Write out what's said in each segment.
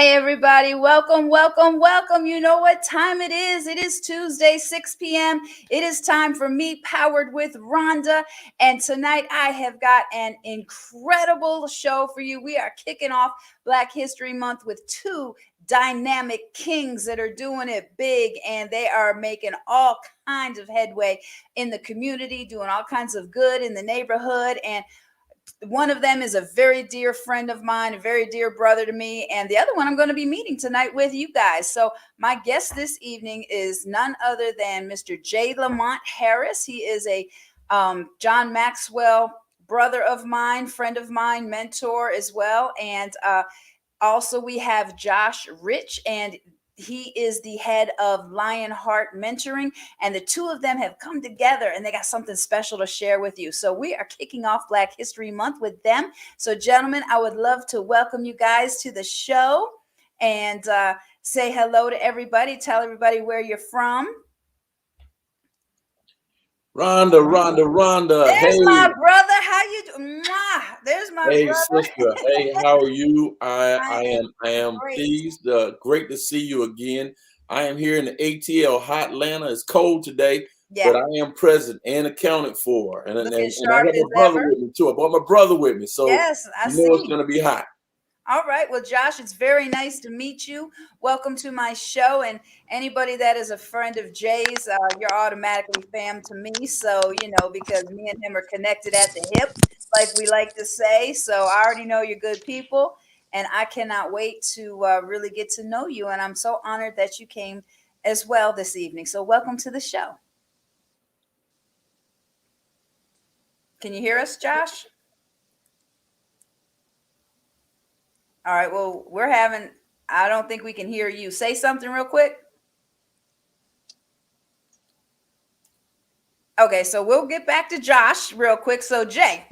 Hey everybody, welcome, welcome, welcome. You know what time it is? It is Tuesday, 6 p.m. It is time for Me Powered with Rhonda. And tonight I have got an incredible show for you. We are kicking off Black History Month with two dynamic kings that are doing it big, and they are making all kinds of headway in the community, doing all kinds of good in the neighborhood. And one of them is a very dear friend of mine, a very dear brother to me, and the other one I'm going to be meeting tonight with you guys. So my guest this evening is none other than Mr. J. Lamont Harris. He is a John Maxwell brother of mine, friend of mine, mentor as well, and also we have Josh Rich, and he is the head of Lionheart Mentoring, and the two of them have come together and they got something special to share with you. So we are kicking off Black History Month with them. So gentlemen, I would love to welcome you guys to the show and say hello to everybody. Tell everybody where you're from. Rhonda. There's my Hey, brother. How you doing? There's my hey, brother. sister. Hey, how are you? I I I am am I am great. pleased. Great to see you again. I am here in the ATL, hot Atlanta. It's cold today, Yeah, but I am present and accounted for, looking and I sharp got as my brother ever. with me too. I brought my brother with me, so Yes, I you know it's see. gonna be hot. All right. Well, Josh, it's very nice to meet you. Welcome to my show. And anybody that is a friend of Jay's, you're automatically fam to me. So, because me and him are connected at the hip, like we like to say. So I already know you're good people. And I cannot wait to really get to know you. And I'm so honored that you came as well this evening. So, welcome to the show. Can you hear us, Josh? All right. Well, I don't think we can hear you. Say something real quick. Okay, so we'll get back to Josh real quick. So Jay,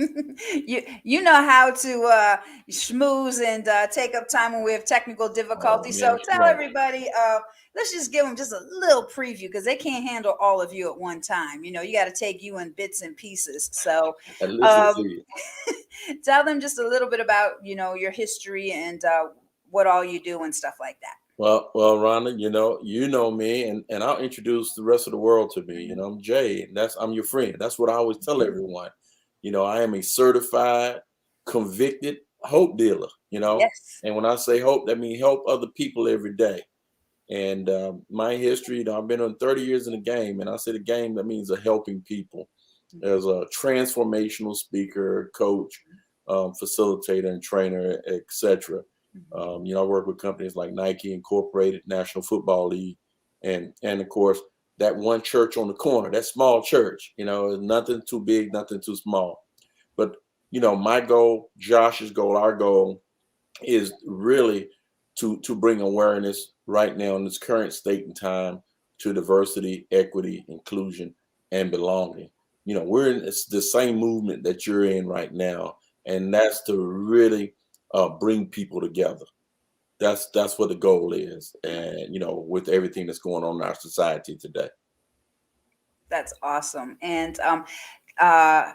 you know how to schmooze and take up time when we have technical Oh difficulties. man, So tell everybody, let's just give them just a little preview because they can't handle all of you at one time. You got to take you in bits and pieces. So and listen um, to you. tell them just a little bit about your history and what all you do and stuff like that. Rhonda, you know me, and I'll introduce the rest of the world to me. I'm Jay, and I'm your friend. That's what I always tell everyone. I am a certified, convicted hope dealer. Yes. And when I say hope, that means help other people every day. And my history, I've been on 30 years in the game, and I say the game that means helping people as a transformational speaker, coach, facilitator, and trainer, etc. I work with companies like Nike Incorporated, National Football League, and of course that one church on the corner, that small church. Nothing too big, nothing too small. But my goal, Josh's goal, our goal is really to bring awareness right now in this current state and time to diversity, equity, inclusion, and belonging. We're in the same movement that you're in right now, and that's to really bring people together. That's what the goal is, and with everything that's going on in our society today. That's awesome. And uh,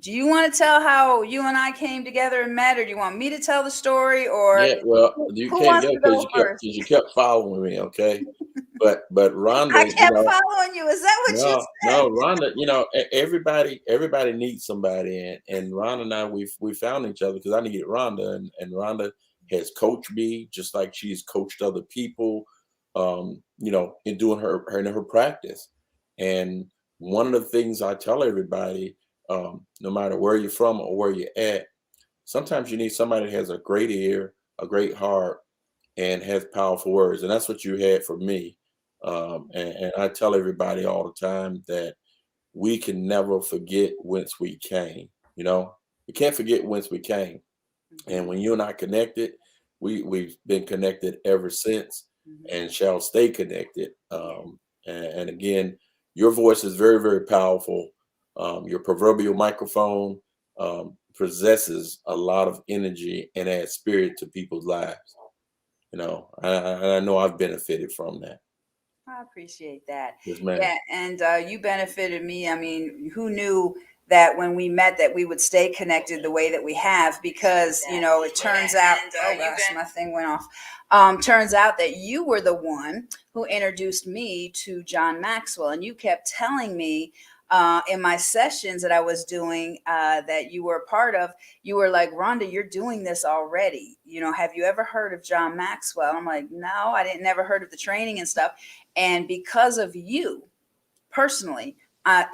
do you want to tell how you and I came together and met, or do you want me to tell the story, or Yeah, well, who, you who came wants together to go first? because you kept following me, okay? But I Rhonda, kept following you. Is that what you said? no, Rhonda, everybody needs somebody, and Rhonda and I we found each other because I needed Rhonda, and Rhonda has coached me just like she's coached other people, in doing her practice. And one of the things I tell everybody, no matter where you're from or where you're at, sometimes you need somebody that has a great ear, a great heart, and has powerful words. And that's what you had for me. And I tell everybody all the time that we can never forget whence we came. We can't forget whence we came. And Mhm, when you and I connected, we've been connected ever since mhm. and shall stay connected. Yeah. And again, your voice is very, very powerful. Your proverbial microphone possesses a lot of energy and adds spirit to people's lives. I know I've benefited from that. I appreciate that. Yes, ma'am. Yeah, and you benefited me. I mean, who knew that when we met that we would stay connected the way that we have, because it turns out, oh gosh, my thing went off. Turns out that you were the one who introduced me to John Maxwell, and you kept telling me in my sessions that I was doing that you were a part of. You were like, Rhonda, you're doing this already. Have you ever heard of John Maxwell? I'm like, no, I didn't never heard of the training and stuff. And because of you personally,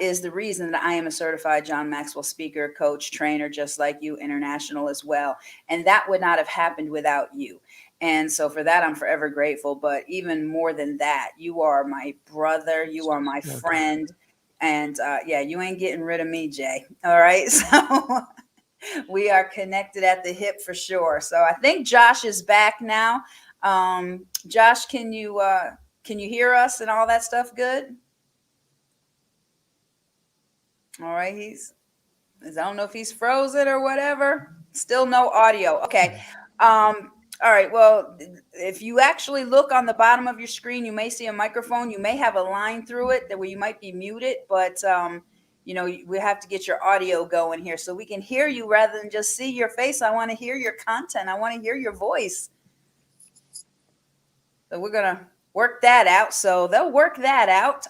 is the reason that I am a certified John Maxwell speaker, coach, trainer, just like you, international as well. And that would not have happened without you. And so for that, I'm forever grateful. But even more than that, you are my brother. You are my friend. And yeah, you ain't getting rid of me, Jay. All right. So we are connected at the hip for sure. So I think Josh is back now. Josh, can you hear us and all that stuff good? All right, I don't know if he's frozen or whatever. Still no audio. Okay. All right. Well, if you actually look on the bottom of your screen, you may see a microphone. You may have a line through it that where you might be muted, but we have to get your audio going here so we can hear you rather than just see your face. I want to hear your content. I want to hear your voice. So we're gonna work that out. So they'll work that out.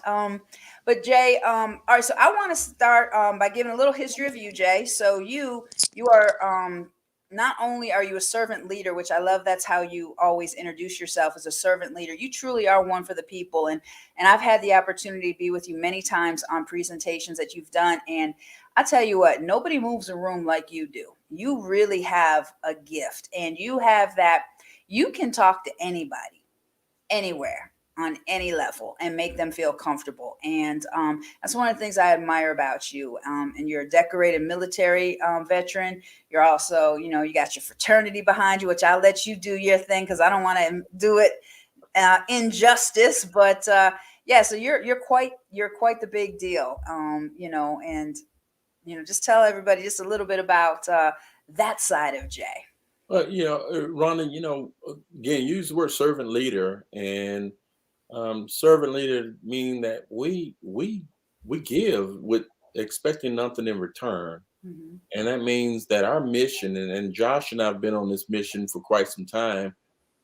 But Jay, all right. So I want to start by giving a little history of you, Jay. So you are not only are you a servant leader, which I love. That's how you always introduce yourself, as a servant leader. You truly are one for the people, and I've had the opportunity to be with you many times on presentations that you've done. And I tell you what, nobody moves a room like you do. You really have a gift, and you have that. You can talk to anybody, anywhere, on any level, and make them feel comfortable. And that's one of the things I admire about you. And you're a decorated military veteran. You're also, you got your fraternity behind you, which I'll let you do your thing because I don't want to do it injustice. But yeah, so you're quite the big deal. And just tell everybody just a little bit about that side of Jay. Rhonda, again, use the word servant leader, and servant leader mean that we give with expecting nothing in return. Mm-hmm. And that means that our mission, and Josh and I have been on this mission for quite some time,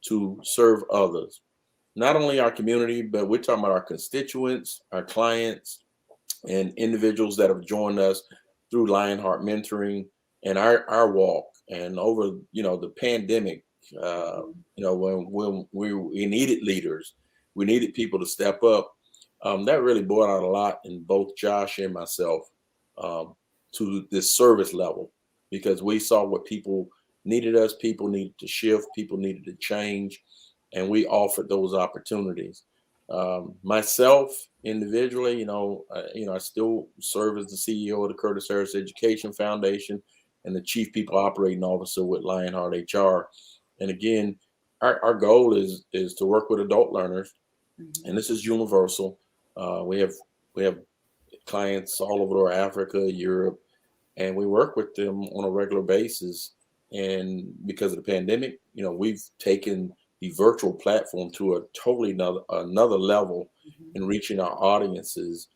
to serve others, not only our community, but we're talking about our constituents, our clients, and individuals that have joined us through Lionheart Mentoring and our walk. And over the pandemic, when we needed leaders, we needed people to step up. That really brought out a lot in both Josh and myself to this service level, because we saw what people needed us. People needed to shift. People needed to change, and we offered those opportunities. Myself individually, I still serve as the CEO of the Curtis Harris Education Foundation and the Chief People Operating Officer with Lionheart HR. And again, our goal is to work with adult learners, mm-hmm. and this is universal. We have clients all over Africa, Europe, and we work with them on a regular basis. And because of the pandemic, we've taken the virtual platform to a totally another level, mm-hmm. in reaching our audiences,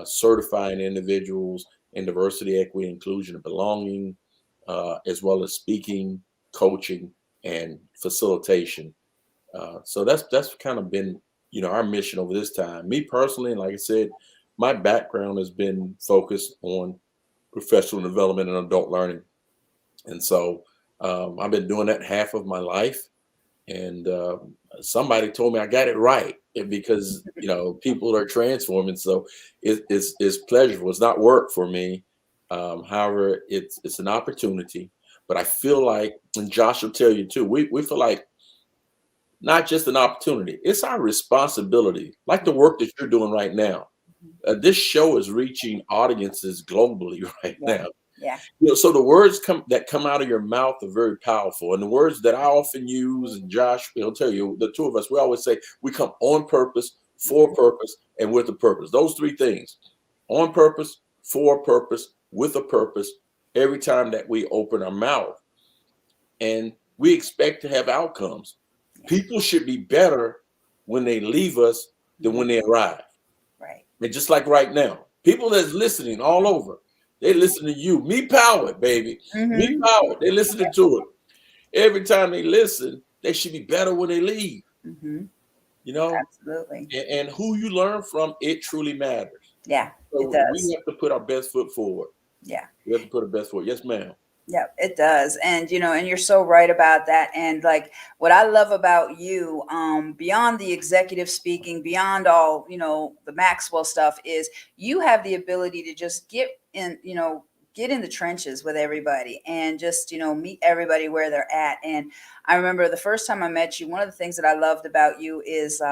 certifying individuals in diversity, equity, inclusion, and belonging, as well as speaking, coaching, and facilitation. So that's kind of been, our mission over this time. Me personally, like I said, my background has been focused on professional development and adult learning. And so I've been doing that half of my life. And somebody told me I got it right, because, people are transforming. So it's pleasurable. It's not work for me. However, it's an opportunity. But I feel like, and Josh will tell you too, we feel like not just an opportunity, it's our responsibility, like the work that you're doing right now. This show is reaching audiences globally right now. Yeah. So the words that come out of your mouth are very powerful. And the words that I often use, and Josh will tell you, the two of us, we always say we come on purpose, for purpose, and with a purpose. Those three things: on purpose, for a purpose, with a purpose, every time that we open our mouth. And we expect to have outcomes. People should be better when they leave us than when they arrive. Right. And just like right now, people that's listening all over, They listen to you. Me powered, baby. Me Mm-hmm. powered. They listening to it. Every time they listen, they should be better when they leave. Mm-hmm. You know, Absolutely. and who you learn from, it truly matters. Yeah, it So we does. have to put our best foot forward. Yeah. We have to put our best foot. Yes, ma'am. Yeah, it does. And and you're so right about that. And like what I love about you, beyond the executive speaking, beyond all, the Maxwell stuff, is you have the ability to just get in the trenches with everybody and just, meet everybody where they're at. And I remember the first time I met you, one of the things that I loved about you is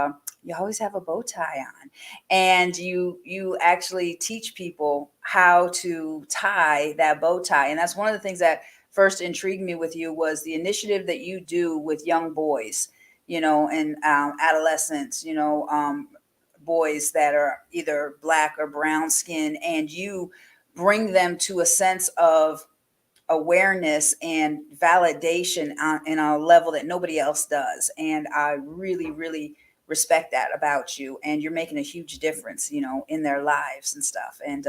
you always have a bow tie on, and you actually teach people how to tie that bow tie. And that's one of the things that first intrigued me with you, was the initiative that you do with young boys, and adolescents, boys that are either black or brown skin, and you bring them to a sense of awareness and validation in a level that nobody else does. And I really, really respect that about you. And you're making a huge difference, in their lives and stuff. And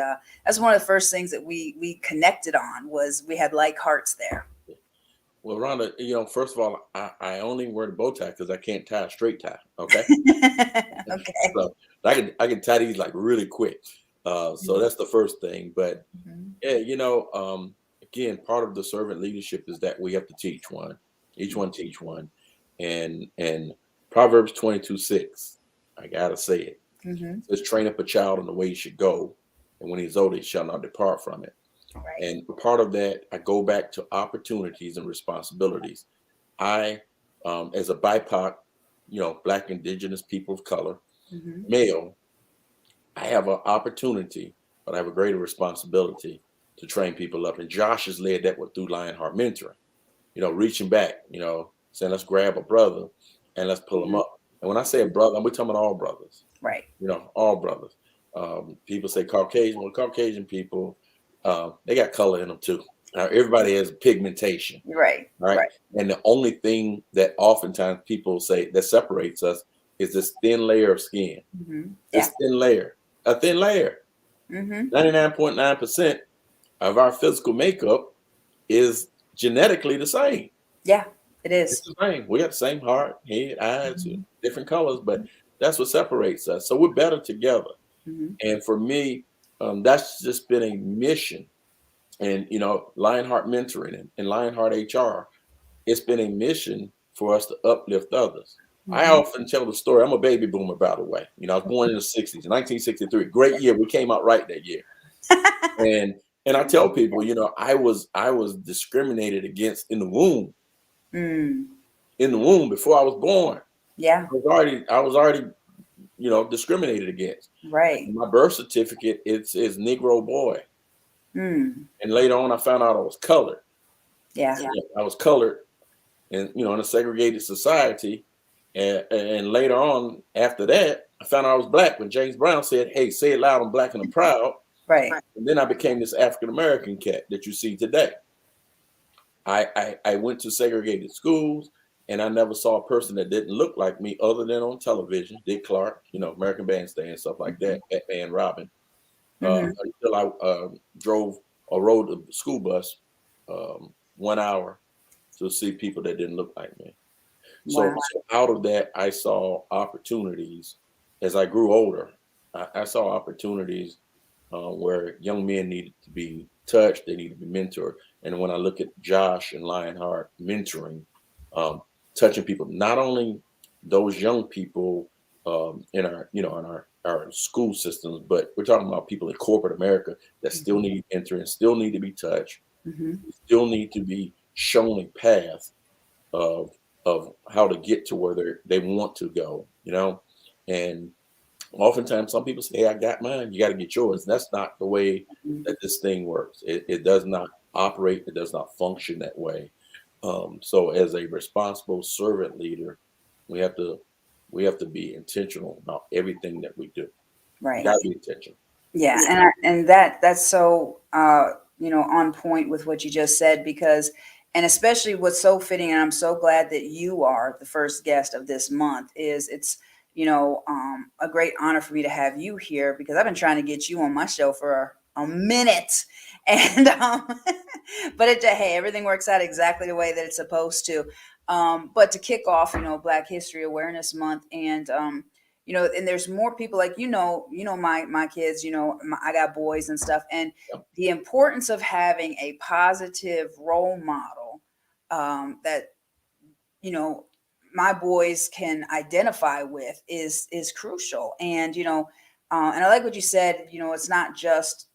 that's one of the first things that we connected on, was we had like hearts there. Well, Rhonda, first of all, I only wear the bow tie because I can't tie a straight tie. Okay. Okay. So I can tie these like really quick. So that's the first thing. But Mhm. yeah, again, part of the servant leadership is that we have to teach one, each one teach one, and Proverbs 22:6. I gotta say it. Mhm. It says, "Train up a child in the way he should go, and when he's old, he shall not depart from it." Right. And part of that, I go back to opportunities and responsibilities. I, as a BIPOC, Black Indigenous people of color, Mhm. male, I have an opportunity, but I have a greater responsibility to train people up. And Josh has led that with through Lionheart Mentoring, reaching back, saying, let's grab a brother and let's pull him Mhm. up. And when I say a brother, we're talking about all brothers, Right. all brothers. People say Caucasian. Well, Caucasian people, they got color in them too. Everybody has pigmentation, Right. right? Right. And the only thing that oftentimes people say that separates us is this thin layer of skin. Mhm. This Yeah. thin layer, a thin layer. Mhm. 99.9% of our physical makeup is genetically the same. Yeah. It It's is. the same. We got the same heart, head, eyes, Mhm. different colors, but that's what separates us. So we're better together. Mhm. And for me, that's just been a mission. And Lionheart Mentoring and Lionheart HR, it's been a mission for us to uplift others. I Mhm. often tell the story. I'm a baby boomer, by the way. I was born in the 60s, 1963. Great year. We came out right that year. And I tell people, I was discriminated against in the womb. Mm. In the womb before I was born. Yeah. I was already discriminated against. Right. My birth certificate is Negro boy. Mm. And later on I found out I was colored. Yeah. Yeah, I was colored and in a segregated society. And later on, after that, I found out I was black when James Brown said, "Hey, say it loud, I'm black and I'm proud." Right. And then I became this African American cat that you see today. I went to segregated schools, and I never saw a person that didn't look like me other than on television. Dick Clark, American Bandstand, stuff like that, Batman Robin. Mhm. Until I drove or rode the school bus 1 hour to see people that didn't look like me. So, Wow. so out of that, I saw opportunities as I grew older. I saw opportunities where young men needed to be touched, they need to be mentored. And when I look at Josh and Lionheart mentoring, um, touching people, not only those young people in our school systems, but we're talking about people in corporate America that still Mhm. need mentoring, still need to be touched, Mhm. still need to be shown a path of of how to get to where they want to go, and oftentimes some people say, "Hey, I got mine, you got to get yours." And that's not the way Mhm. that this thing works. It does not operate, it does not function that way. So as a responsible servant leader, we have to we have to be intentional about everything that we do. We Right. got to be intentional. Yeah, and that's so on point with what you just said, because and especially what's so fitting, and I'm so glad that you are the first guest of this month, is it's a great honor for me to have you here, because I've been trying to get you on my show for a minute. And but hey, everything works out exactly the way that it's supposed to. But to kick off, Black History Awareness Month, and and there's more people like my kids, I got boys and stuff, and the importance of having a positive role model that my boys can identify with is crucial. And and I like what you said. It's not just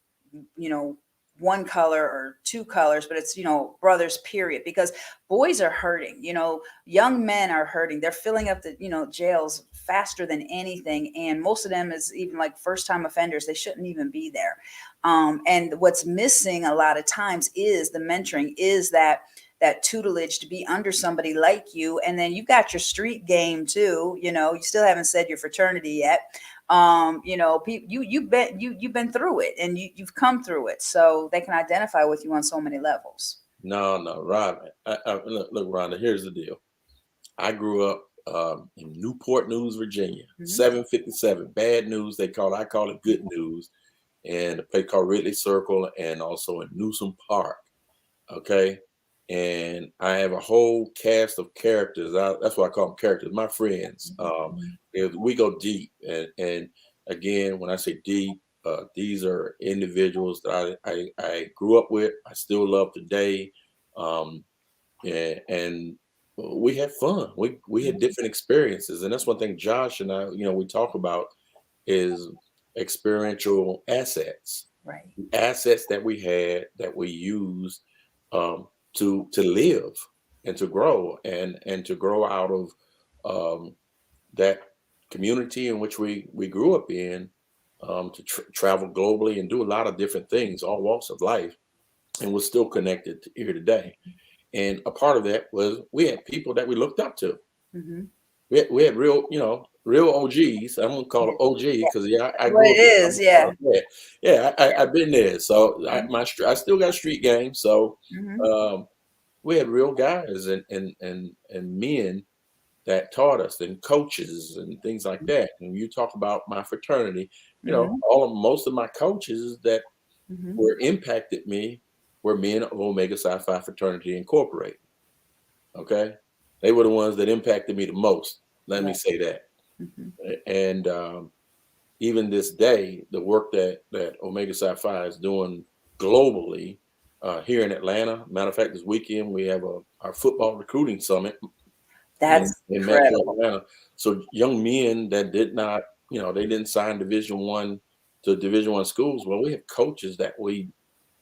you know one color or two colors, but it's brothers, period, because boys are hurting. Young men are hurting. They're filling up the jails faster than anything, and most of them is even like first time offenders. They shouldn't even be there. And what's missing a lot of times is the mentoring, is that tutelage to be under somebody like you. And then you got your street game too. You still haven't said your fraternity yet. You've been through it, and you've come through it, so they can identify with you on so many levels. No, Robin. Look, Rhonda. Here's the deal. I grew up in Newport News, Virginia. 757. Bad news. I call it good news. And a place called Ridley Circle, and also in Newsom Park. Okay. And I have a whole cast of characters. That's what I call them, characters, my friends. We go deep. And again, when I say deep, these are individuals that I grew up with, I still love today. And we had fun. We had different experiences. And that's one thing Josh and I, we talk about is experiential assets. Right. Assets that we had that we used to live and to grow and to grow out of that community in which we grew up in, to travel globally and do a lot of different things, all walks of life, and we're still connected here today. And a part of that was we had people that we looked up to. We had real, real OGs. I'm gonna call it OG because I grew up. It is, yeah. I've been there. So I still got street game. So we had real guys and men that taught us, and coaches and things like that. And you talk about my fraternity, most of my coaches that were impacted me were men of Omega Psi Phi Fraternity Incorporated. Okay, they were the ones that impacted me the most. Let me say that. And even this day, the work that Omega Psi Phi is doing globally here in Atlanta. Matter of fact, this weekend we have our football recruiting summit. That's in incredible. Metro Atlanta. So young men that did not, they didn't sign Division I schools. Well, we have coaches that we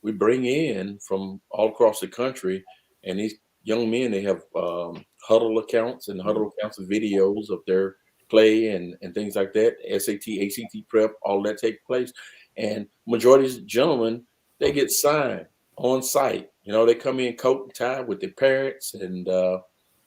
bring in from all across the country, and these young men, they have huddle accounts and huddle accounts of videos of their play and things like that. SAT, ACT prep, all that take place. And majority of these gentlemen, they get signed on site. They come in coat and tie with their parents, and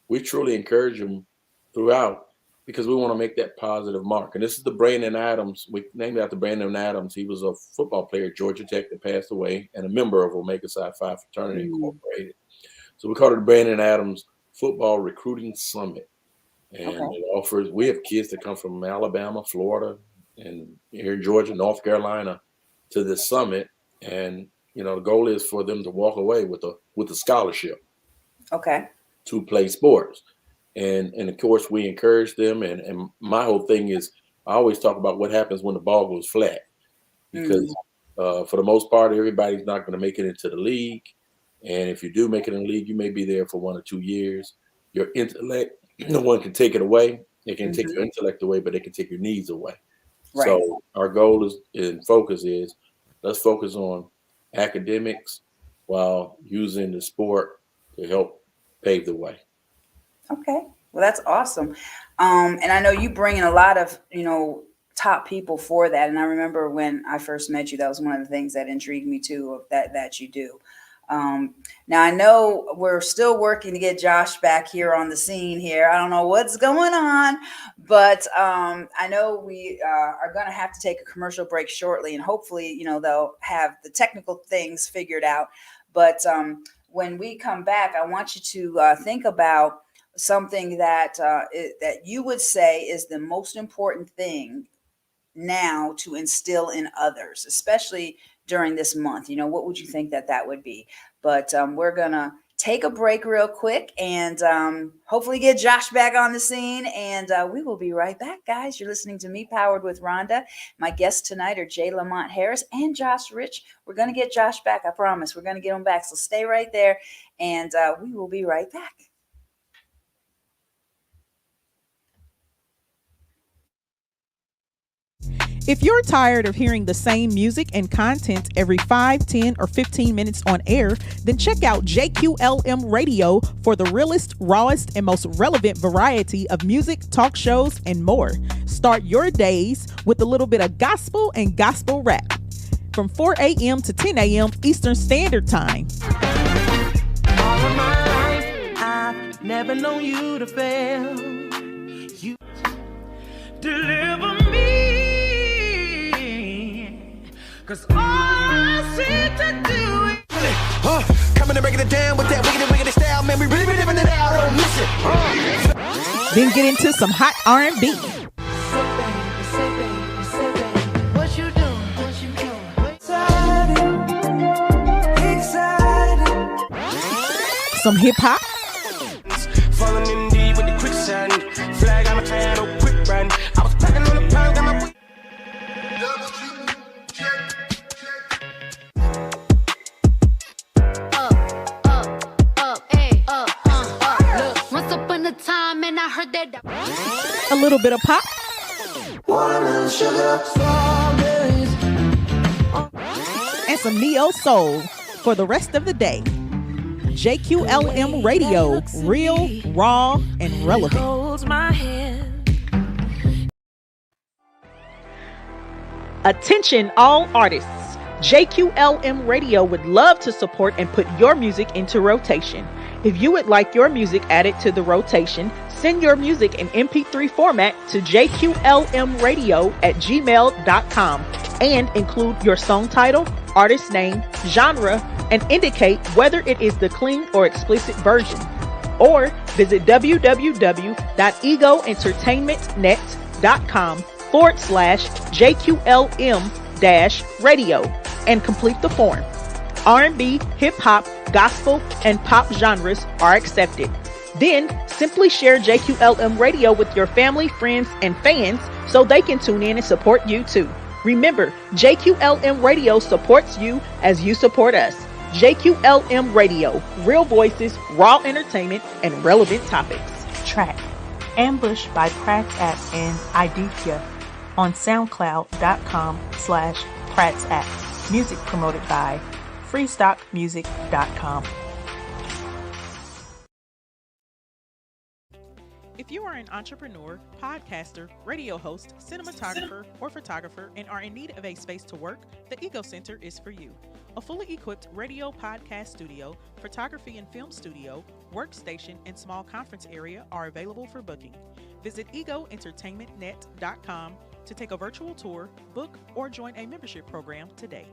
we truly encourage them throughout because we want to make that positive mark. And this is the Brandon Adams. We named it after Brandon Adams. He was a football player at Georgia Tech that passed away and a member of Omega Psi Phi Fraternity Incorporated. So we call it the Brandon Adams Football Recruiting Summit. And it offers, we have kids that come from Alabama, Florida, and here in Georgia, North Carolina to this summit. And, the goal is for them to walk away with a scholarship. Okay. To play sports. And of course we encourage them. And my whole thing is I always talk about what happens when the ball goes flat, because for the most part, everybody's not going to make it into the league. And if you do make it in the league, you may be there for 1 or 2 years. Your intellect, no one can take it away. They can take your intellect away, but they can take your needs away. Right. So our goal is, and focus is, let's focus on academics while using the sport to help pave the way. Okay. Well, that's awesome. And I know you bring in a lot of, top people for that. And I remember when I first met you, that was one of the things that intrigued me too, of that you do. Now I know we're still working to get Josh back here on the scene here. I don't know what's going on, but I know we are going to have to take a commercial break shortly, and hopefully, they'll have the technical things figured out. But when we come back, I want you to think about something that you would say is the most important thing now to instill in others, especially during this month? You know, what would you think that would be? But we're going to take a break real quick and hopefully get Josh back on the scene. And we will be right back, guys. You're listening to Me Powered with Rhonda. My guests tonight are J. Lamont Harris and Josh Rich. We're going to get Josh back. I promise. We're going to get him back. So stay right there and we will be right back. If you're tired of hearing the same music and content every 5, 10, or 15 minutes on air, then check out JQLM Radio for the realest, rawest, and most relevant variety of music, talk shows, and more. Start your days with a little bit of gospel and gospel rap from 4 a.m. to 10 a.m. Eastern Standard Time. All of my life, I've never known you to fail. You deliver me. 'Cause all I seem to do is coming and breaking it down with that wicked style, man. We really be living it out. Don't miss it. Then get into some hot R&B. Say baby, what you doing? What you doing? Excited. Some hip hop. Falling in deep with the quicksand. Flag on my head, oh quick run. I was packing on the pound, got my. Time and I heard that A little bit of pop. Watermelon sugar, strawberries. And some neo soul for the rest of the day. JQLM Radio, real, raw, and relevant. Holds my hand. Attention all artists. JQLM Radio would love to support and put your music into rotation. If you would like your music added to the rotation, send your music in MP3 format to jqlmradio@gmail.com and include your song title, artist name, genre, and indicate whether it is the clean or explicit version. Or visit www.egoentertainment.com/JQLM-radio and complete the form. R&B, hip-hop, gospel, and pop genres are accepted. Then, simply share JQLM Radio with your family, friends, and fans so they can tune in and support you too. Remember, JQLM Radio supports you as you support us. JQLM Radio, real voices, raw entertainment, and relevant topics. Track, Ambush by Pratt's App and Idithya on SoundCloud.com/Pratt's App. Music promoted by freestockmusic.com. If you are an entrepreneur, podcaster, radio host, cinematographer, or photographer and are in need of a space to work, the Ego Center is for you. A fully equipped radio podcast studio, photography and film studio, workstation, and small conference area are available for booking. Visit egoentertainmentnet.com to take a virtual tour, book, or join a membership program today.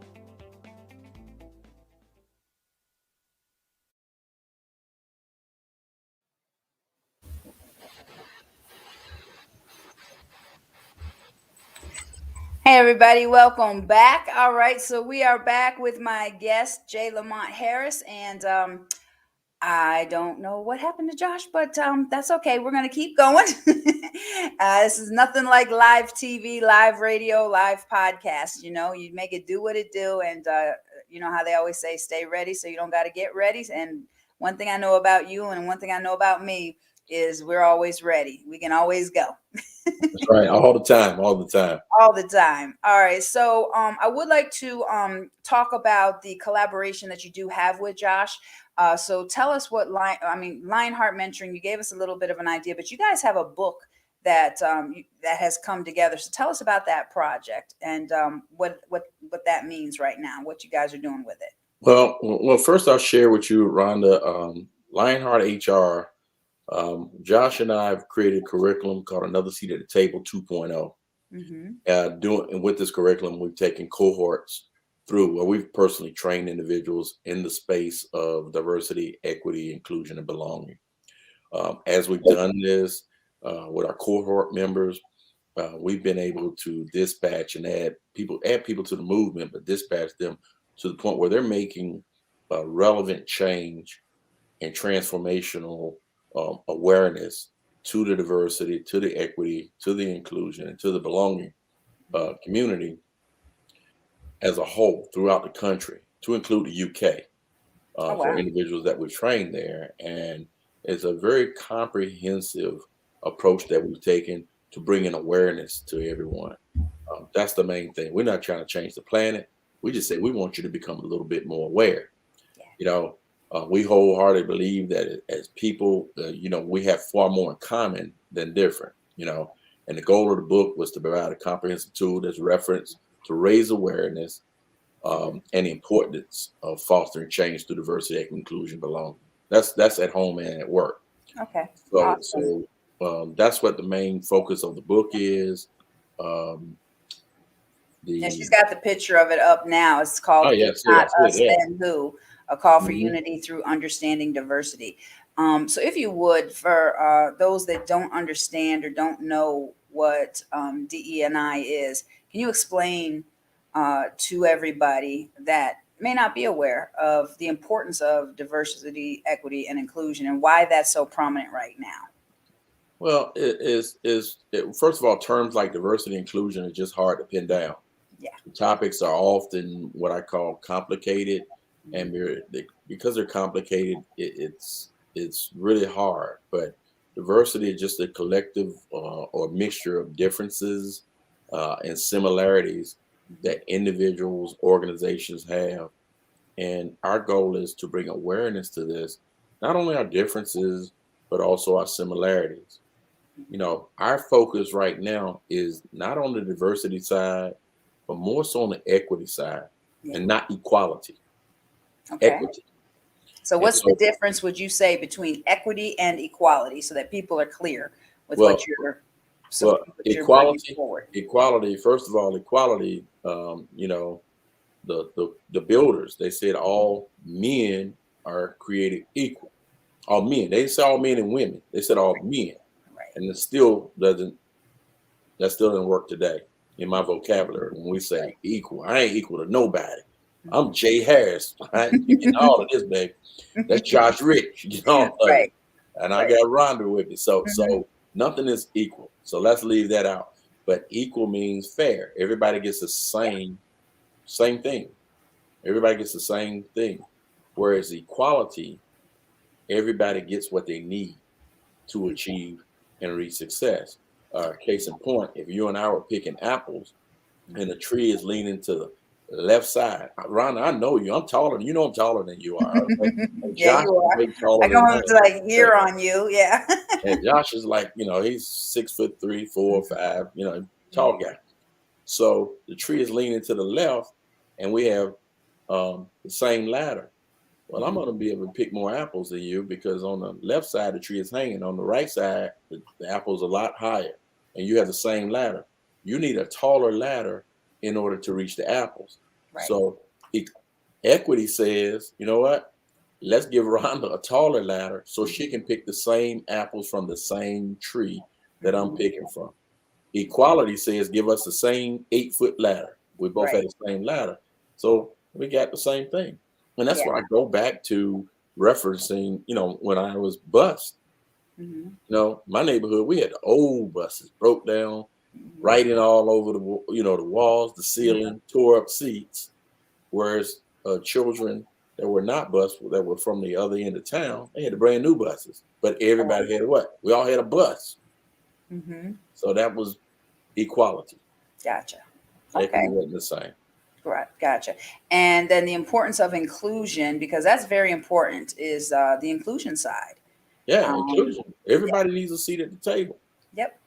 Hey everybody, welcome back. All right, so we are back with my guest, J. Lamont Harris, and I don't know what happened to Josh, but that's okay. We're going to keep going. This is nothing like live TV, live radio, live podcast. You know, you make it do what it do, and you know how they always say, stay ready so you don't got to get ready. And one thing I know about you and one thing I know about me is we're always ready. We can always go. That's right. All the time. All the time. All the time. All right. So I would like to talk about the collaboration that you do have with Josh. So tell us what Lionheart Mentoring, you gave us a little bit of an idea, but you guys have a book that that has come together. So tell us about that project and what that means right now, what you guys are doing with it. Well, first I'll share with you, Rhonda, Lionheart HR. Josh and I have created a curriculum called Another Seat at the Table 2.0. And with this curriculum, we've taken cohorts through where we've personally trained individuals in the space of diversity, equity, inclusion, and belonging. As we've done this with our cohort members, we've been able to dispatch and add people to the movement, but dispatch them to the point where they're making relevant change and transformational awareness to the diversity, to the equity, to the inclusion, and to the belonging community as a whole throughout the country, to include the UK Oh, for wow. individuals that we've trained there. And it's a very comprehensive approach that we've taken to bringing awareness to everyone. That's the main thing. We're not trying to change the planet. We just say we want you to become a little bit more aware. Yeah. You know, we wholeheartedly believe that as people, we have far more in common than different. And the goal of the book was to provide a comprehensive tool that's referenced to raise awareness and the importance of fostering change through diversity, equity, inclusion, belonging. That's at home and at work. Okay. So, Awesome. that's what the main focus of the book is. Um, And she's got the picture of it up now. It's called Oh, It's yes, yeah, Not I Us see it, Then Who, a call for Mhm. unity through understanding diversity. So if you would, for those that don't understand or don't know what DE&I is, can you explain to everybody that may not be aware of the importance of diversity, equity, and inclusion and why that's so prominent right now? Well, first of all, terms like diversity and inclusion are just hard to pin down. Yeah. The topics are often what I call complicated, and because they're complicated, it's really hard. But diversity is just a collective or mixture of differences and similarities that individuals, organizations have, and our goal is to bring awareness to this, not only our differences but also our similarities. Our focus right now is not on the diversity side, but more so on the equity side, Yeah. and not equality, Okay. equity. So And what's the so, difference, would you say, between equity and equality so that people are clear with well, what you're well, bringing forward? equality. First of all, equality. The builders, they said all men are created equal. All men. They didn't say all men and women. They said all men, Right. and that still doesn't work today in my vocabulary. When we say equal, I ain't equal to nobody. I'm Jay Harris. You get all of this, baby. That's Josh Rich. You get all of it. Right. And I Right. got Rhonda with me. So Mhm. nothing is equal. So let's leave that out. But equal means fair. Everybody gets the same thing. Everybody gets the same thing. Whereas equality, everybody gets what they need to achieve and reach success. Case in point, if you and I were picking apples and the tree is leaning to the left side, Rhonda, I know you. I'm taller than you. Know I'm taller than you are. Okay? And Yeah, Josh you is are. way taller I than don't I have to am. like hear on you. Yeah. And Josh is like, he's 6'3", 4, 5, tall guy. So the tree is leaning to the left, and we have the same ladder. Well, I'm going to be able to pick more apples than you because on the left side, the tree is hanging. On the right side, the apple's a lot higher, and you have the same ladder. You need a taller ladder in order to reach the apples. Right. So equity says, you know what? Let's give Rhonda a taller ladder so she can pick the same apples from the same tree that I'm picking from. Equality says give us the same 8-foot ladder. We both Right. had the same ladder. So we got the same thing. And that's Yeah. why I go back to referencing, when I was bused. Mhm. My neighborhood, we had old buses, broke down, Mhm. writing all over the walls, the ceiling, tore up seats. Whereas children that were not bused, that were from the other end of town, they had the brand new buses. But everybody had what? We all had a bus. Mhm. So that was equality. Gotcha. Equity Okay. wasn't the same. Right. Gotcha. And then the importance of inclusion, because that's very important, is the inclusion side. Yeah, Um, inclusion. Everybody needs a seat at the table. Yep.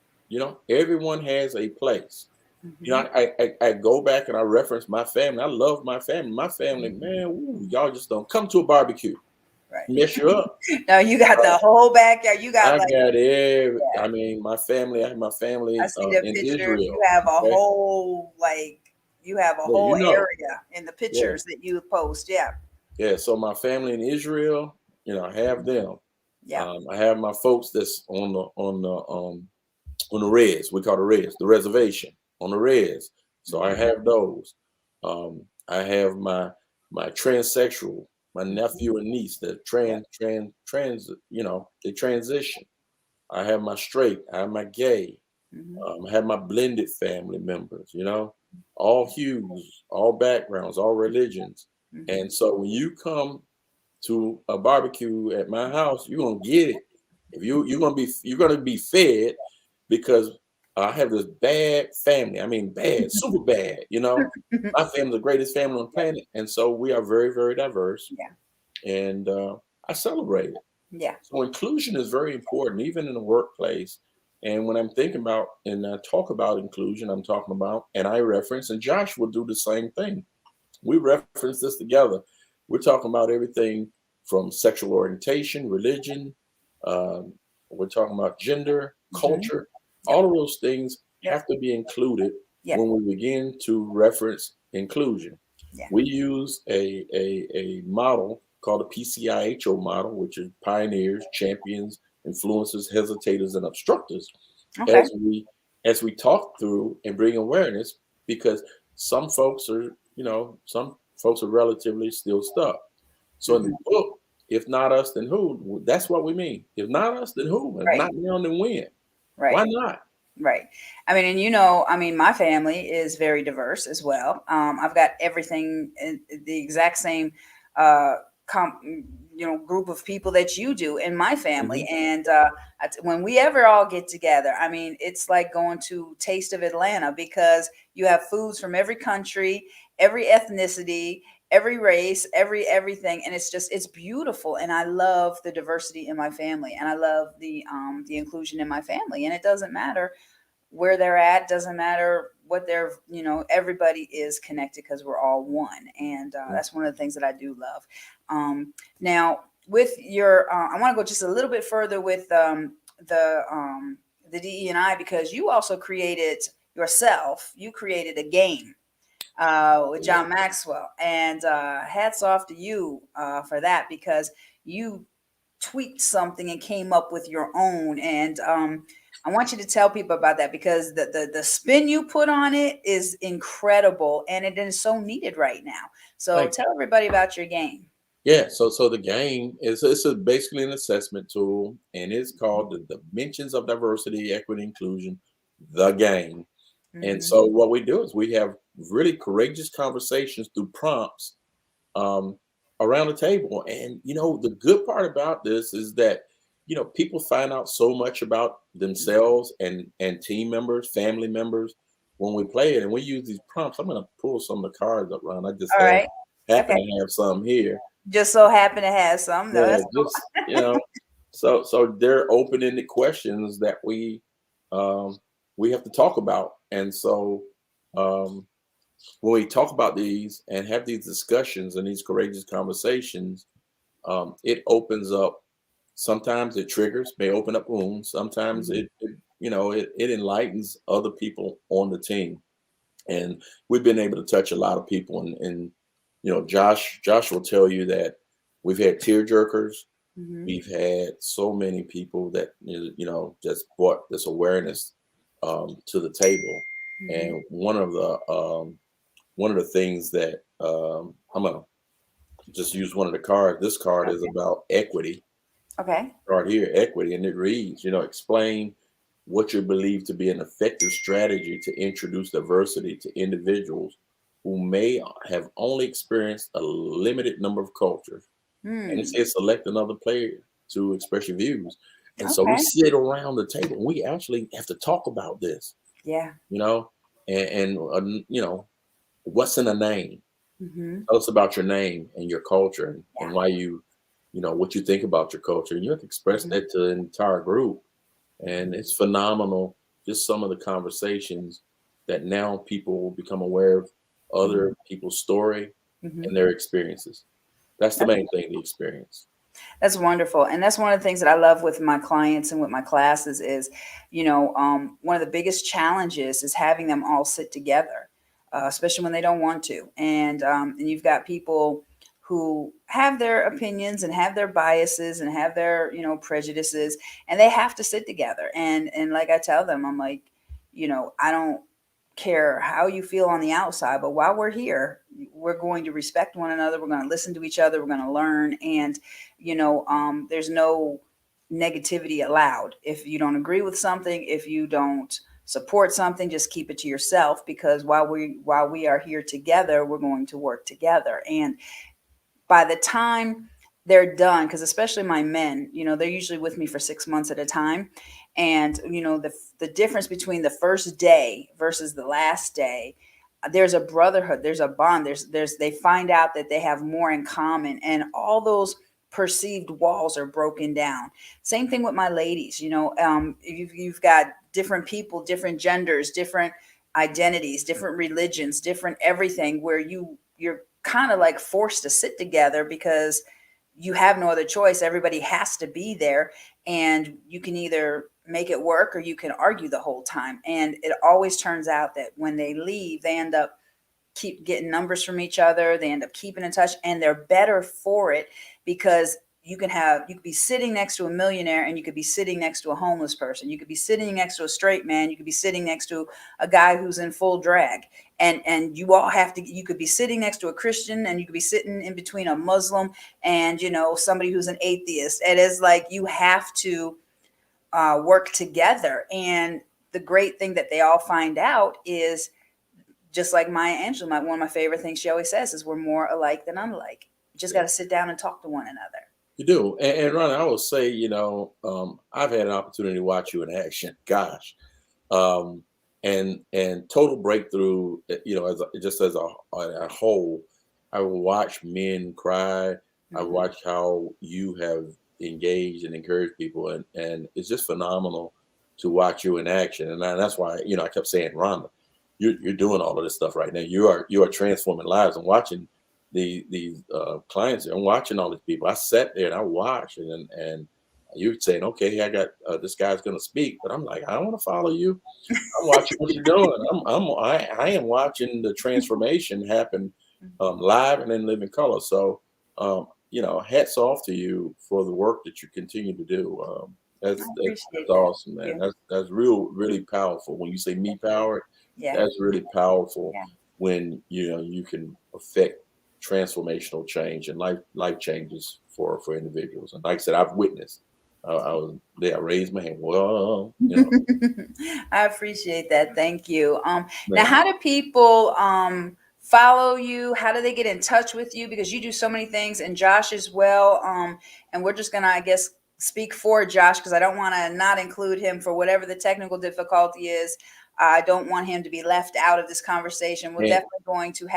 Everyone has a place. Mhm. I go back and I reference my family. I love my family. My family, man, ooh, y'all just don't come to a barbecue. Right. Mess you up. No, you got the whole backyard. You got I like, got yeah, my family, I have my I family see the in picture. You Israel. have a Okay. whole Well, area in the yeah. pictures that you post. Yeah. Yeah. So my family in Israel, I have them. Yeah. I have my folks that's on the on the res. We call the res, the reservation on the res. So I have those. I have my transsexual, my nephew and niece that they transition. I have my straight, I have my gay, I have my blended family members, all hues, all backgrounds, all religions. And so when you come to a barbecue at my house, you're gonna get it. If you're gonna be fed because I have this bad family. I mean, bad, super bad. My family's the greatest family on the planet, and so we are very, very diverse. Yeah. And I celebrate it. Yeah. So inclusion is very important, even in the workplace. And when I'm thinking about and I talk about inclusion, I'm talking about, and I reference, and Josh will do the same thing. We reference this together. We're talking about everything from sexual orientation, religion. Um, we're talking about gender, culture. Yep. All of those things Yep. have to be included Yep. when we begin to reference inclusion. Yeah. We use a model called the PCIHO model, which is pioneers, champions, influencers, hesitators, and obstructors, Okay. as we talk through and bring awareness, because some folks are relatively still stuck. So in the book, if not us, then who? That's what we mean. If not us, then who? If Right. not now, then when? Right. Why not? Right. I mean, and my family is very diverse as well. I've got everything, the exact same, group of people that you do in my family. And when we ever all get together, I mean, it's like going to Taste of Atlanta, because you have foods from every country, every ethnicity, every race, everything, and it's beautiful. And I love the diversity in my family, and I love the inclusion in my family. And it doesn't matter where they're at, doesn't matter what they're, everybody is connected because we're all one. And that's one of the things that I do love. Now with your, I want to go just a little bit further with the DE&I, because you also created you created a game with John Maxwell, and hats off to you for that, because you tweaked something and came up with your own. And I want you to tell people about that, because the spin you put on it is incredible, and it is so needed right now. So tell everybody about your game. Yeah, so the game is basically an assessment tool, and it's called the Dimensions of Diversity, Equity, Inclusion, the game. And so what we do is we have really courageous conversations through prompts around the table. And the good part about this is that people find out so much about themselves and team members, family members when we play it, and we use these prompts. I'm going to pull some of the cards up, Ron. I just All right. happen to have some here. Just so happen to have some. No, Yeah, that's just so they're open-ended questions that we have to talk about. And so when we talk about these and have these discussions and these courageous conversations, it opens up. Sometimes it triggers, may open up wounds. Sometimes it enlightens other people on the team. And we've been able to touch a lot of people. And Josh will tell you that we've had tear jerkers. We've had so many people that just brought this awareness to the table. And one of the things that I'm gonna just use one of the cards. This card is about equity. Okay. Right here, equity, and it reads, explain what you believe to be an effective strategy to introduce diversity to individuals who may have only experienced a limited number of cultures. And it says select another player to express your views. And so we sit around the table and we actually have to talk about this. Yeah. And what's in a name? Tell us about your name and your culture and why what you think about your culture. And you have to express that to the entire group. And it's phenomenal, just some of the conversations that now people will become aware of other people's story and their experiences. That's the main thing, the experience. That's wonderful. And that's one of the things that I love with my clients and with my classes is, one of the biggest challenges is having them all sit together, especially when they don't want to. And you've got people who have their opinions and have their biases and have their, prejudices, and they have to sit together. And like I tell them, I'm like, I don't care how you feel on the outside, but while we're here, we're going to respect one another. We're going to listen to each other. We're going to learn. And, there's no negativity allowed. If you don't agree with something, if you don't support something, just keep it to yourself, because while we are here together, we're going to work together. And by the time they're done, because especially my men, they're usually with me for 6 months at a time. And, the difference between the first day versus the last day, there's a brotherhood, there's a bond, they find out that they have more in common, and all those perceived walls are broken down. Same thing with my ladies, you've got different people, different genders, different identities, different religions, different everything, where you're kind of like forced to sit together because you have no other choice. Everybody has to be there, and you can either make it work or you can argue the whole time. And it always turns out that when they leave, they end up keep getting numbers from each other. They end up keeping in touch, and they're better for it, because you could be sitting next to a millionaire, and you could be sitting next to a homeless person. You could be sitting next to a straight man. You could be sitting next to a guy who's in full drag. And you could be sitting next to a Christian, and you could be sitting in between a Muslim and, somebody who's an atheist. And it's like, you have to work together. And the great thing that they all find out is, just like Maya Angelou, one of my favorite things she always says is, we're more alike than unlike. You just got to sit down and talk to one another. You do. And Ron, I will say, I've had an opportunity to watch you in action. Gosh. And total breakthrough, as a whole, I will watch men cry. Mm-hmm. I watch how you have engaged and encouraged people. And it's just phenomenal to watch you in action. And that's why, I kept saying, Rhonda, you're doing all of this stuff right now. You are transforming lives. I'm watching these clients. I'm watching all these people. I sat there and I watched, and you're saying, okay, I got this guy's going to speak, but I'm like, I don't want to follow you. I'm watching what you're doing. I am watching the transformation happen live and in living color. So, hats off to you for the work that you continue to do. That's awesome, man. That's really powerful. When you say me powered, that's really powerful. Yeah. When you can affect transformational change and life changes for individuals. And like I said, I've witnessed. I was there. I raised my hand. Well, I appreciate that. Thank you. Now, how do people follow you? How do they get in touch with you? Because you do so many things, and Josh as well. And we're just gonna, I guess, speak for Josh, because I don't want to not include him for whatever the technical difficulty is. I don't want him to be left out of this conversation. We're definitely going to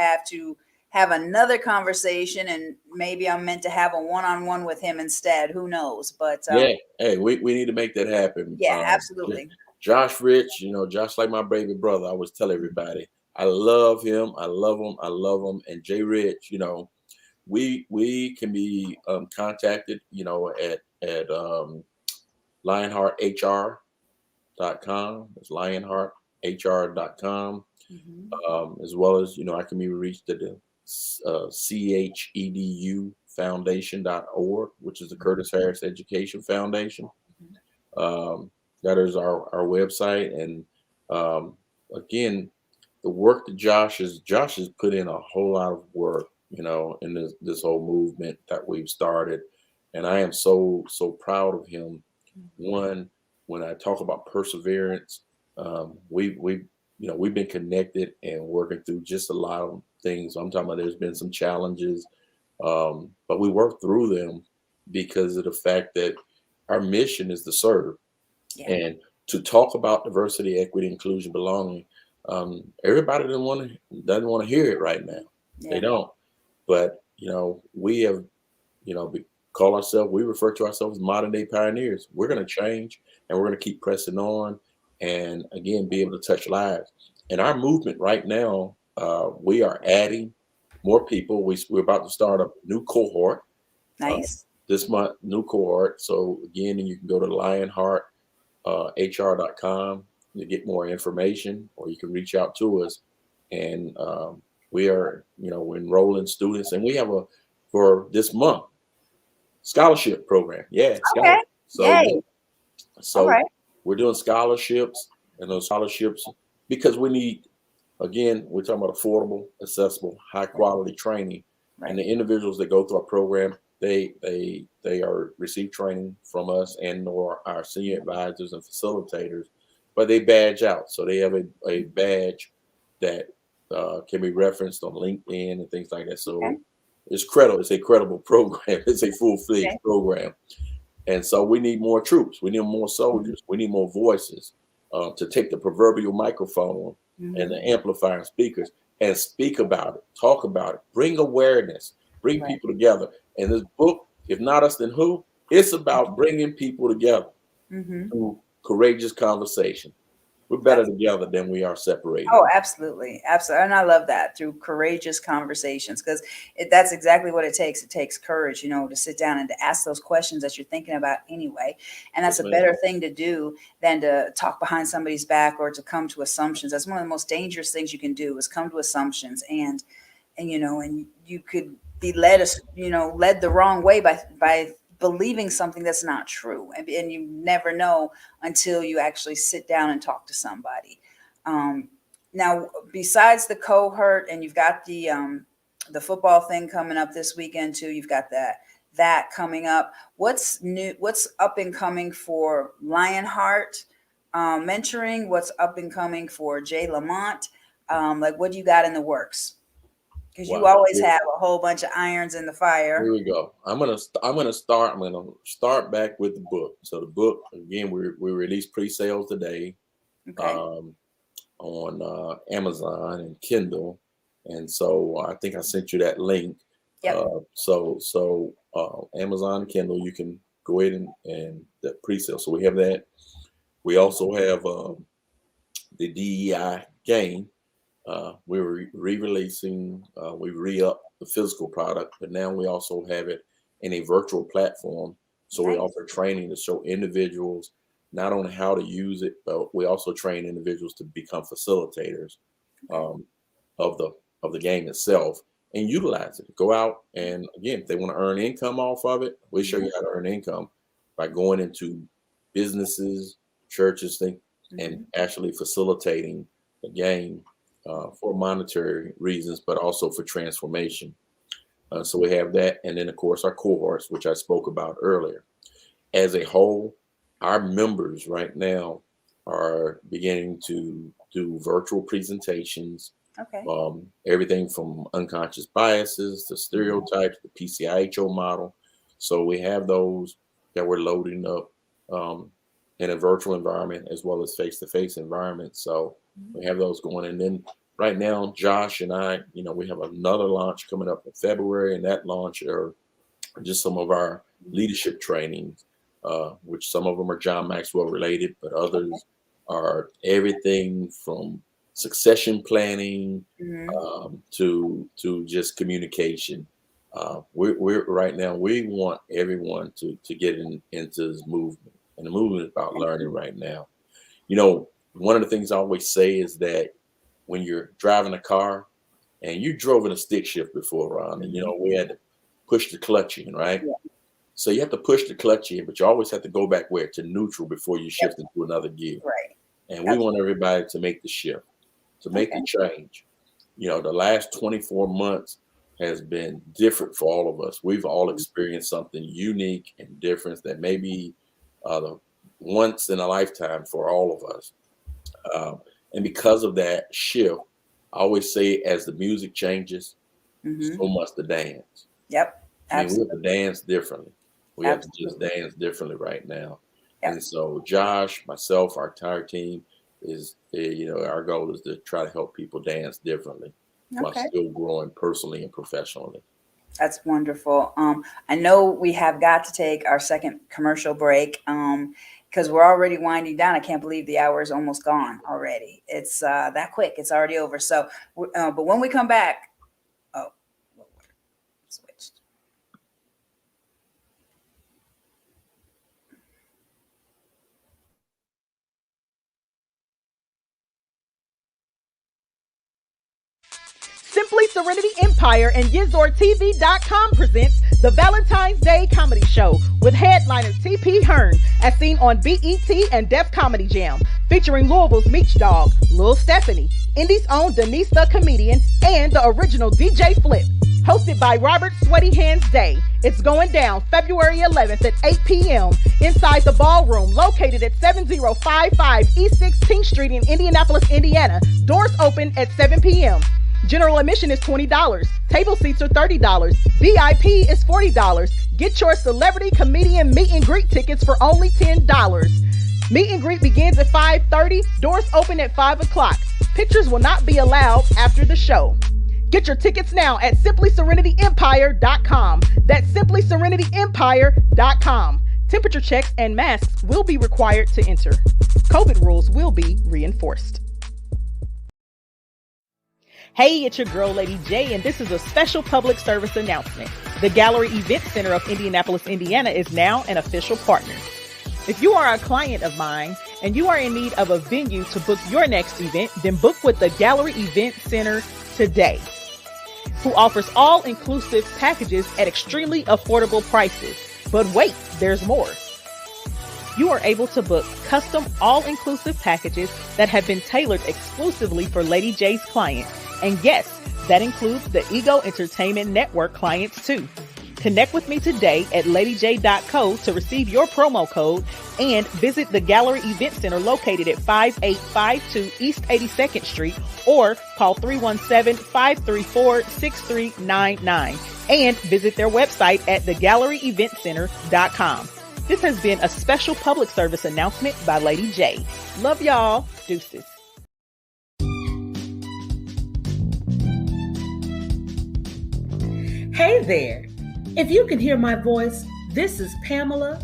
have another conversation, and maybe I'm meant to have a one-on-one with him instead. Who knows? But hey, we need to make that happen. Yeah, absolutely. Josh Rich, Josh, like my baby brother. I always tell everybody, I love him. I love him. I love him. And Jay Rich, we can be contacted, at lionhearthr.com. It's lionhearthr.com. Mm-hmm. As well as, I can be reached at the CHEDU Foundation.org, which is the Curtis Harris Education Foundation. That is our website. And again, the work that Josh has put in a whole lot of work, in this whole movement that we've started. And I am so proud of him. One, when I talk about perseverance, we've been connected and working through just a lot of things. I'm talking about there's been some challenges, but we work through them because of the fact that our mission is to serve and to talk about diversity, equity, inclusion, belonging. Everybody doesn't want to hear it right now. They don't. But we have, we refer to ourselves as modern day pioneers. We're going to change, and we're going to keep pressing on, and again, be able to touch lives. And our movement right now, we are adding more people. We're about to start a new cohort. Nice. This month, new cohort. So again, you can go to lionhearthr.com to get more information, or you can reach out to us. And we are, we're enrolling students, and we have for this month. Scholarship program. Yeah. Okay. So, Yay. so All right. we're doing scholarships, and those scholarships, because we need, again, we're talking about affordable, accessible, high quality training. Right. And the individuals that go through our program, they are receive training from us and or our senior advisors and facilitators, but they badge out. So they have a badge that can be referenced on LinkedIn and things like that. So Okay. it's credible. It's a credible program. It's a full-fledged Okay. program. And so we need more troops. We need more soldiers. We need more voices to take the proverbial microphone and the amplifier and speakers and speak about it, talk about it, bring awareness, bring Right. people together. And this book, If Not Us, Then Who? It's about bringing people together through courageous conversation. We're better together than we are separated. Oh, absolutely. Absolutely. And I love that, through courageous conversations, because that's exactly what it takes. It takes courage, to sit down and to ask those questions that you're thinking about anyway. And that's Yes, a ma'am. better thing to do than to talk behind somebody's back or to come to assumptions. That's one of the most dangerous things you can do, is come to assumptions, and you could be led the wrong way by believing something that's not true. And you never know until you actually sit down and talk to somebody. Now, besides the cohort, and you've got the football thing coming up this weekend too. You've got that coming up. What's new? What's up and coming for Lionheart mentoring? What's up and coming for Jay Lamont? Like, what do you got in the works? Because you Wow. always have a whole bunch of irons in the Here fire. we go. I'm gonna start back with the book. So the book, again, we released pre-sales today. Okay. On Amazon and Kindle, and so I think I sent you that link. Yep. So Amazon and Kindle, you can go ahead and the pre-sale. So we have that. We also have the DEI game. We're re-releasing. We re-up the physical product, but now we also have it in a virtual platform. So we Nice. offer training to show individuals not only how to use it, but we also train individuals to become facilitators of the game itself and utilize it. Go out, and again, if they want to earn income off of it, we show you how to earn income by going into businesses, churches, and actually facilitating the game for monetary reasons, but also for transformation. So we have that, and then of course our cohorts, which I spoke about earlier. As a whole, our members right now are beginning to do virtual presentations, Okay. everything from unconscious biases to stereotypes, the PCIHO model. So we have those that we're loading up in a virtual environment as well as face-to-face environment. So we have those going. And then right now, Josh and I, we have another launch coming up in February, and that launch are just some of our leadership trainings, which some of them are John Maxwell related, but others are everything from succession planning to just communication. We're right now, we want everyone to get into this movement, and the movement is about learning right now. One of the things I always say is that when you're driving a car, and you drove in a stick shift before, Ron, and we had to push the clutch in, right? Yeah. So you have to push the clutch in, but you always have to go back to neutral before you shift into another gear. Right. And we want everybody to make the shift, to make the change. The last 24 months has been different for all of us. We've all experienced something unique and different that may be the once in a lifetime for all of us. And because of that shift, I always say, as the music changes, so must the dance. Yep. I mean, we have to dance differently. We have to just Absolutely. dance differently right now. Yep. And so Josh, myself, our entire team is, our goal is to try to help people dance differently while still growing personally and professionally. That's wonderful. I know we have got to take our second commercial break because we're already winding down. I can't believe the hour is almost gone already. It's that quick. It's already over. So, but when we come back, switched. Simply Serenity Empire and YizorTV.com presents the Valentine's Day Comedy Show with headliner T.P. Hearn, as seen on BET and Def Comedy Jam, featuring Louisville's Meech Dog, Lil Stephanie, Indy's own Denise the Comedian, and the original DJ Flip. Hosted by Robert Sweaty Hands Day. It's going down February 11th at 8 p.m. inside the ballroom located at 7055 East 16th Street in Indianapolis, Indiana. Doors open at 7 p.m. General admission is $20. Table seats are $30. VIP is $40. Get your celebrity comedian meet and greet tickets for only $10. Meet and greet begins at 5:30. Doors open at 5 o'clock. Pictures will not be allowed after the show. Get your tickets now at SimplySerenityEmpire.com. That's SimplySerenityEmpire.com. Temperature checks and masks will be required to enter. COVID rules will be reinforced. Hey, it's your girl, Lady J, and this is a special public service announcement. The Gallery Event Center of Indianapolis, Indiana is now an official partner. If you are a client of mine and you are in need of a venue to book your next event, then book with the Gallery Event Center today, who offers all-inclusive packages at extremely affordable prices. But wait, there's more. You are able to book custom all-inclusive packages that have been tailored exclusively for Lady J's clients. And yes, that includes the Ego Entertainment Network clients too. Connect with me today at ladyj.co to receive your promo code and visit the Gallery Event Center located at 5852 East 82nd Street or call 317-534-6399 and visit their website at thegalleryeventcenter.com. This has been a special public service announcement by Lady J. Love y'all. Deuces. Hey there. If you can hear my voice, this is Pamela,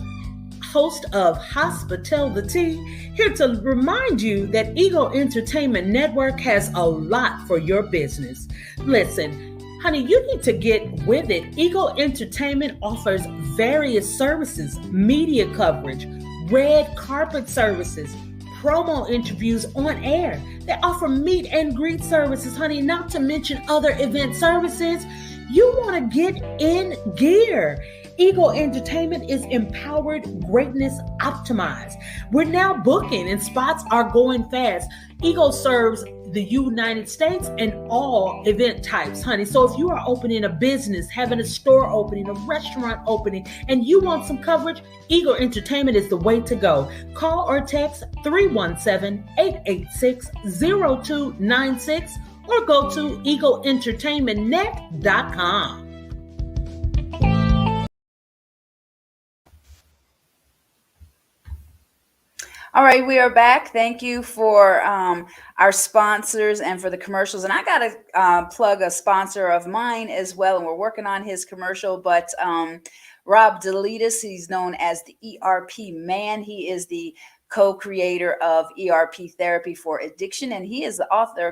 host of Hospitality, here to remind you that Ego Entertainment Network has a lot for your business. Listen, honey, you need to get with it. Ego Entertainment offers various services, media coverage, red carpet services, promo interviews on air. They offer meet and greet services, honey, not to mention other event services. You want to get in gear. Ego Entertainment is empowered greatness optimized. We're now booking and spots are going fast. Ego serves the United States and all event types, honey. So if you are opening a business, having a store opening, a restaurant opening, and you want some coverage, Ego Entertainment is the way to go. Call or text 317-886-0296 or go to egoentertainmentnet.com. All right, we are back. Thank you for our sponsors and for the commercials. And I got to plug a sponsor of mine as well, and we're working on his commercial. But Rob Delitas, he's known as the ERP Man. He is the co-creator of ERP Therapy for Addiction, and he is the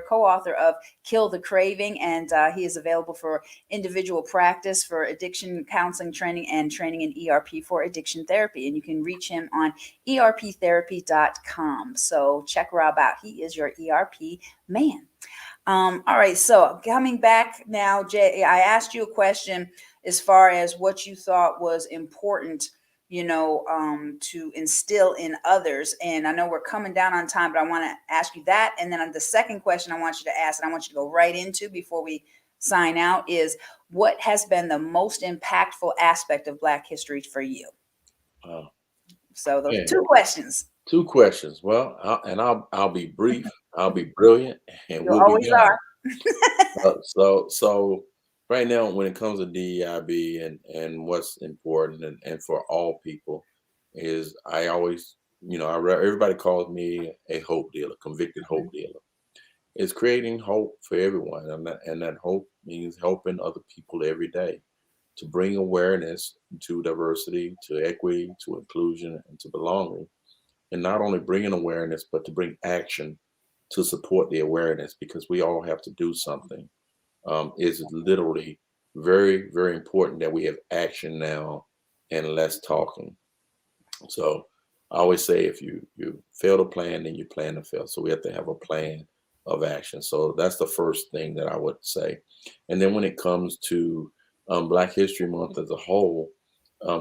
co-author of Kill the Craving, and he is available for individual practice for addiction counseling training and training in ERP for addiction therapy. And you can reach him on erptherapy.com. So check Rob out. He is your ERP man. All right, so coming back now, Jay, I asked you a question as far as what you thought was important, to instill in others. And I know we're coming down on time, but I want to ask you that. And then the second question I want you to ask, and I want you to go right into before we sign out, is what has been the most impactful aspect of Black history for you? So those two questions. Two questions. Well, I'll be brief. I'll be brilliant, and You always are. So right now, when it comes to DEIB and what's important and for all people is I always, everybody calls me a hope dealer, convicted hope dealer. It's creating hope for everyone. And that hope means helping other people every day to bring awareness to diversity, to equity, to inclusion, and to belonging. And not only bringing awareness, but to bring action to support the awareness, because we all have to do something. Is literally very, very important that we have action now and less talking. So I always say if you fail to plan, then you plan to fail. So we have to have a plan of action. So that's the first thing that I would say. And then when it comes to Black History Month as a whole,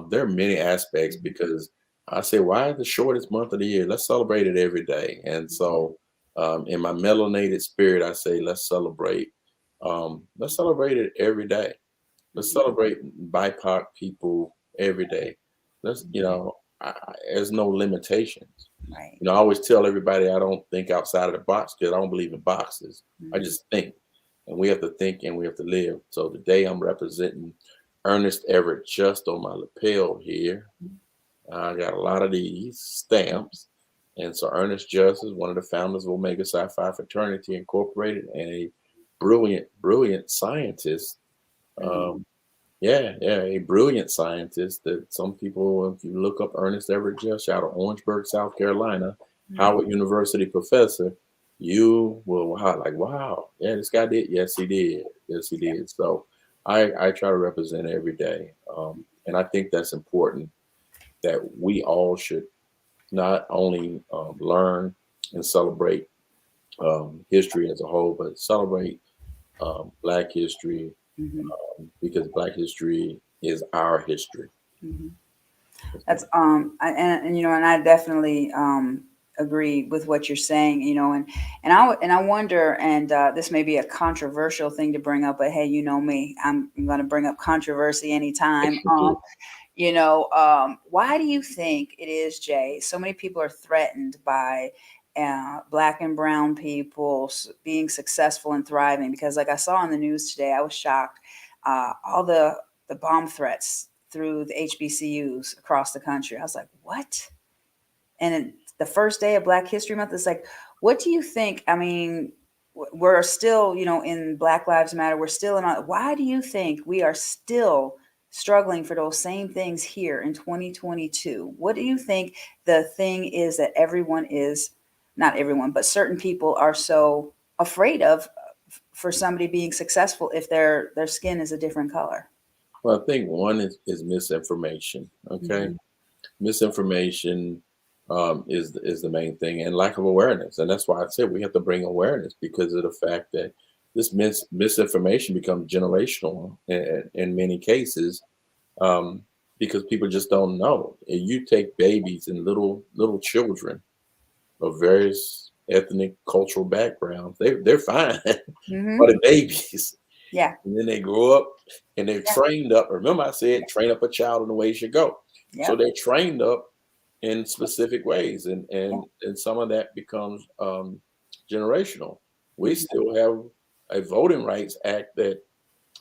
there are many aspects because I say, why the shortest month of the year? Let's celebrate it every day. And so in my melanated spirit, I say, let's celebrate it every day. Let's celebrate BIPOC people every day. There's no limitations. Right. I always tell everybody I don't think outside of the box because I don't believe in boxes. I just think, and we have to think and we have to live. So today I'm representing Ernest Everett Just on my lapel here. I got a lot of these stamps. And so Ernest Just is one of the founders of Omega Psi Phi Fraternity Incorporated and a brilliant scientist. A brilliant scientist that some people, if you look up Ernest Everett Just out of Orangeburg, South Carolina, Howard University professor, you will wow, yeah, this guy did. Yes, he did. Yes, he did. So I try to represent every day. And I think that's important that we all should not only learn and celebrate history as a whole, but celebrate Black history because Black history is our history. That's and I definitely agree with what you're saying, and I wonder, and this may be a controversial thing to bring up, but hey, you know me, I'm going to bring up controversy anytime. Why do you think it is, Jay? So many people are threatened by Black and brown people being successful and thriving because, like I saw on the news today, I was shocked. All the bomb threats through the HBCUs across the country. I was like, what? And the first day of Black History Month, it's like, what do you think? I mean, we're still, in Black Lives Matter, we're still why do you think we are still struggling for those same things here in 2022? What do you think the thing is that not everyone, but certain people are so afraid of for somebody being successful if their skin is a different color? Well, I think one is misinformation. Okay, misinformation is the main thing, and lack of awareness. And that's why I said we have to bring awareness because of the fact that this misinformation becomes generational in many cases because people just don't know. And you take babies and little children of various ethnic, cultural backgrounds, they're fine, but the babies. Yeah. And then they grow up and they're trained up. Remember, I said train up a child in the way he should go. Yep. So they're trained up in specific ways, and some of that becomes generational. We still have a Voting Rights Act that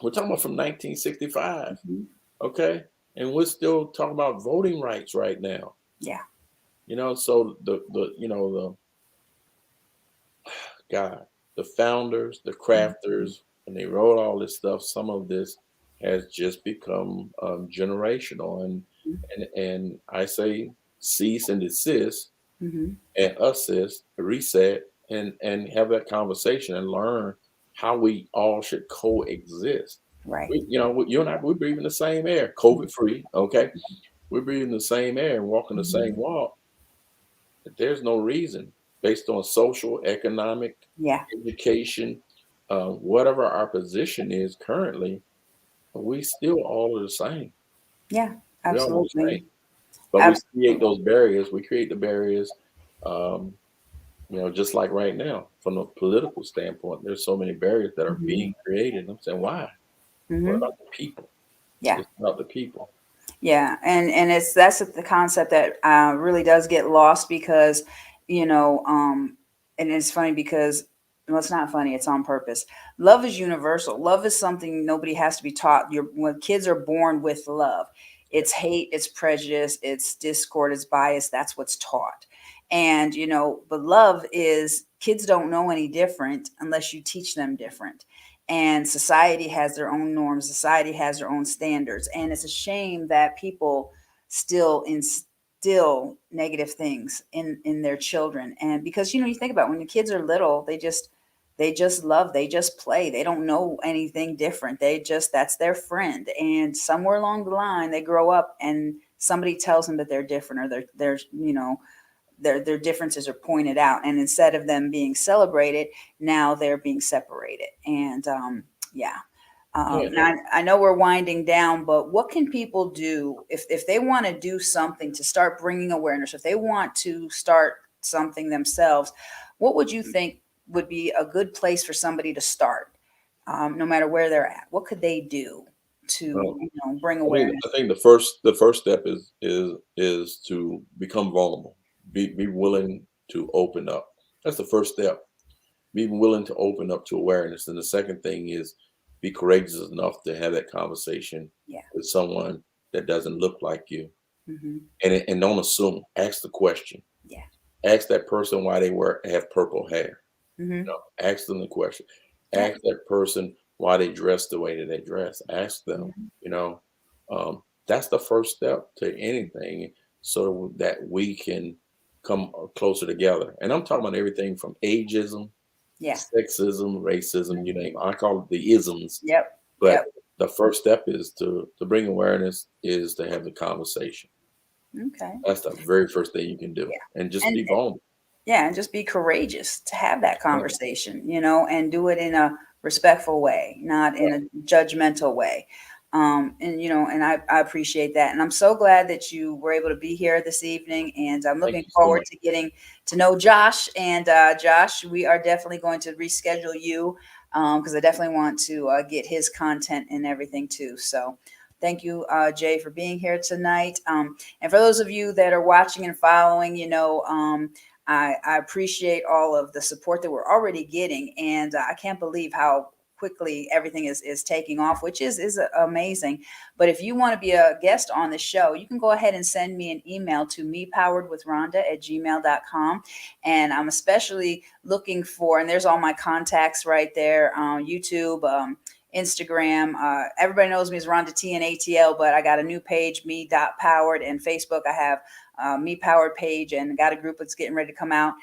we're talking about from 1965. Okay, and we're still talking about voting rights right now. Yeah. So the founders, the crafters, when they wrote all this stuff, some of this has just become generational, and I say cease and desist, and assist, reset, and have that conversation and learn how we all should coexist. Right. You and I, we breathe in the same air, COVID free. Okay, we're breathing the same air and walking the same walk. But there's no reason, based on social, economic, education, whatever our position is currently, we still all are the same. Yeah, absolutely. But we create those barriers. We create the barriers, just like right now, from a political standpoint, there's so many barriers that are being created. I'm saying, why? What about the people? Yeah. It's about the people. Yeah, and that's the concept that really does get lost because, and it's funny because, well, it's not funny, it's on purpose. Love is universal. Love is something nobody has to be taught. When kids are born with love, it's hate, it's prejudice, it's discord, it's bias. That's what's taught. And, but love is, kids don't know any different unless you teach them different. And society has their own norms. Society has their own standards. And it's a shame that people still instill negative things in their children. And because, you think about when the kids are little, they just love, they just play. They don't know anything different. That's their friend. And somewhere along the line, they grow up and somebody tells them that they're different or they're their differences are pointed out, and instead of them being celebrated, now they're being separated. And yeah. Yeah. Now I know we're winding down, but what can people do if they want to do something to start bringing awareness, if they want to start something themselves? What would you think would be a good place for somebody to start, no matter where they're at? What could they do to, Well, bring I think awareness? I think the first step is to become vulnerable. Be willing to open up. That's the first step. Be willing to open up to awareness. And the second thing is be courageous enough to have that conversation Yeah. with someone that doesn't look like you. Hmm. And don't assume. Ask the question. Yeah. Ask that person why they have purple hair. Hmm. Ask them the question. Yeah. Ask that person why they dress the way that they dress. Ask them. Mhm. You know, that's the first step to anything, so that we can come closer together. And I'm talking about everything from ageism, Yeah. sexism, racism, you Mhm. name it. I call it the isms. Yep. But Yep. the first step is to bring awareness, is to have the conversation. Okay. That's the very first thing you can do, Yeah. and just And be vulnerable. yeah, and just be courageous to have that Yeah. conversation, and do it in a respectful way, not in a judgmental way. And I appreciate that. And I'm so glad that you were able to be here this evening. And I'm Thank looking you so forward much. to getting to know Josh. And Josh, we are definitely going to reschedule you because I definitely want to get his content and everything too. So thank you, Jay, for being here tonight. And for those of you that are watching and following, I appreciate all of the support that we're already getting, and I can't believe how quickly everything is taking off, which is amazing. But if you want to be a guest on the show, you can go ahead and send me an email to mepoweredwithrhonda@gmail.com. And I'm especially looking for, and there's all my contacts right there, YouTube, Instagram. Everybody knows me as Rhonda T and ATL, but I got a new page, me.powered, and Facebook. I have Me Powered page, and got a group that's getting ready to come out.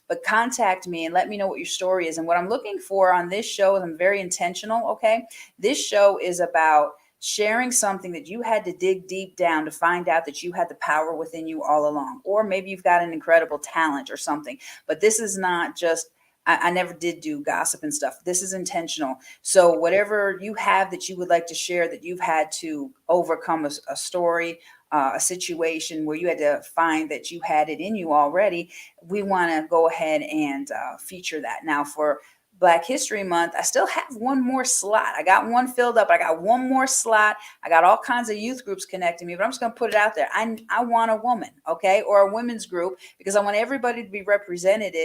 But contact me and let me know what your story is. And what I'm looking for on this show is, I'm very intentional. Okay. This show is about sharing something that you had to dig deep down to find out that you had the power within you all along. Or maybe you've got an incredible talent or something. But this is not just, I never did do gossip and stuff. This is intentional. So whatever you have that you would like to share, that you've had to overcome a story, a situation where you had to find that you had it in you already, we want to go ahead and feature that. Now, for Black History Month, I still have one more slot. I got one filled up. I got one more slot. I got all kinds of youth groups connecting me, but I'm just going to put it out there. I want a woman, okay, or a women's group, because I want everybody to be represented,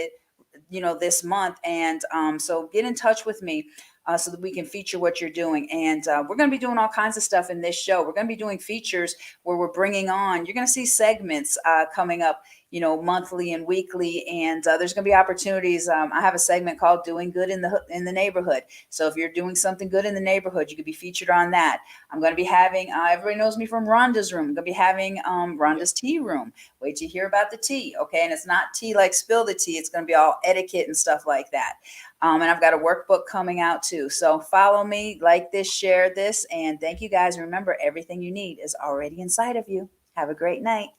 this month. And so get in touch with me so that we can feature what you're doing. And we're going to be doing all kinds of stuff in this show. We're going to be doing features where we're bringing on, you're going to see segments coming up, monthly and weekly. And there's going to be opportunities. I have a segment called Doing Good in the Neighborhood. So if you're doing something good in the neighborhood, you could be featured on that. I'm going to be having, everybody knows me from Rhonda's room. I'm going to be having Rhonda's tea room. Wait till you hear about the tea. Okay. And it's not tea like spill the tea. It's going to be all etiquette and stuff like that. And I've got a workbook coming out too. So follow me, like this, share this, and thank you guys. Remember, everything you need is already inside of you. Have a great night.